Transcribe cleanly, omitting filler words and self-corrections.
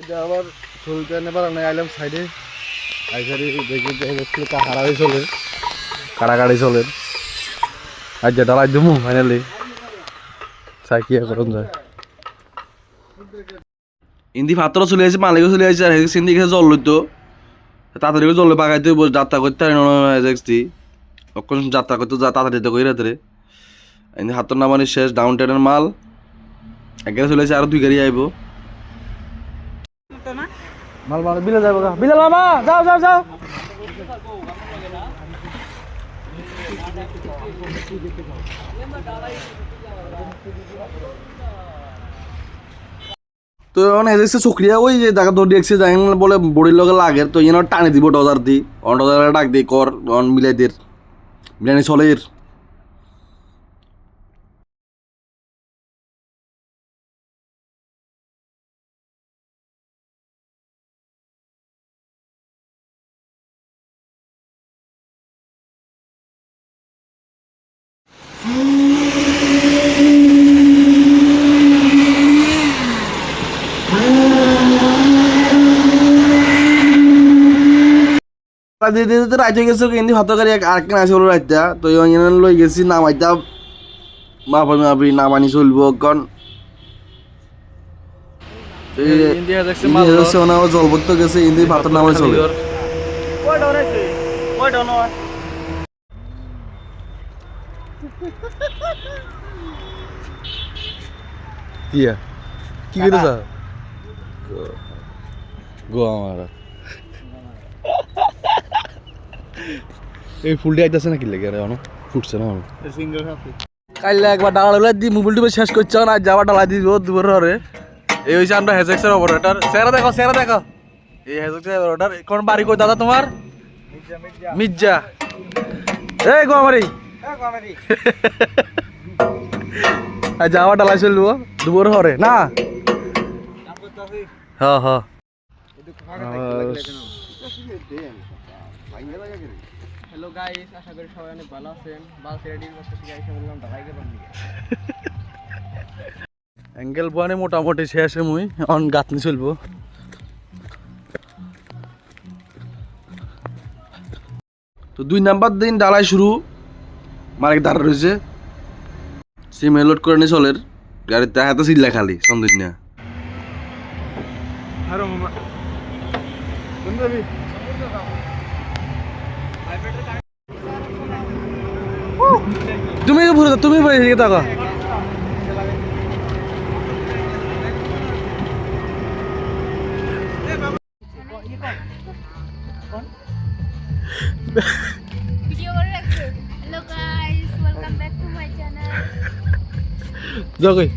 আবার চলতে নেবার না আইলাম সাইডে আইসারি দেখি হারাই চলে কাড়াকাড়ি চলে আজ যে ডালাই দিমু ফাইনালি চাই কি করুন যায় ইন্দি ভাতও চলে আসছে মালিকও চলে আসছে আর সিন্দি গেছে জল লইতো তাড়াতাড়ি করে জল বাগাইতে যাত্রা করতে পারি তখন যাত্রা করতে যা তাড়াতাড়ি কই রাত্রে ইন্দি হাতর নামানি শেষ ডাউন টাউনের মাল এক গাড়ি চলে আসছে আরো 2 গাড়ি আইব মাল মাল বিলে যাবো বিলে মামা যাও যাও যাও তো এখন এসেছে চকরিয়া ওই যে দেখা দৌড় দেখছে যাই বলে বড়ির লগে লাগে তো ইয়ে টানে দিব ডজার দি ডজার ডাক দি কর মিলাই দের মিলানি চলে এর রাইতে গেছে কিন্তু ভাত গাড়ি আরেকখানে আসে বলো রাইতা তো লই গেছি নামাইতা মাফি নামানি চলবো কারণ জল ভরতে গেছে ইন্দি ভাত নামাই চলে কি করেছ গো আমার এই ফুলটি আইতাছে নাকি লেগে আরে অন ফুটছে না কাইলে একবার ডালা দি মোবাইল টিপে শেষ করছ না যাবার ডালা দিব দুপুর হরে এই হইছে আমরা হেজেক্সের অপারেটর চেহারা দেখো এই হেজেক্সের অপারেটর কোন বাড়ি কই দাদা তোমার মির্জা এই গোমারি আর যাওয়া ডালা চলব দুপুর হরে না হ্যাঁ হ্যাঁ হ্যালো গাইস আশা করি সবাই অনেক ভালো আছেন বালতি রেডির কাছে থেকে এসে বললাম ঢালাই গেলাম অ্যাঙ্গেল বানে মোটামুটি শেষে মুই অন গাতনি চলবো তো 2 নাম্বার দিন ডালাই শুরু মালিক দাঁড়া রয়েছে সিম লোড করে নি চলের গাড়িতে হাতে সিল্লা খালি সন্দিন না আরে মামা তুমি পুরো তুমি এদিকে তাকা ভিডিও করে রাখছো hello guys welcome back to my channel যাও কই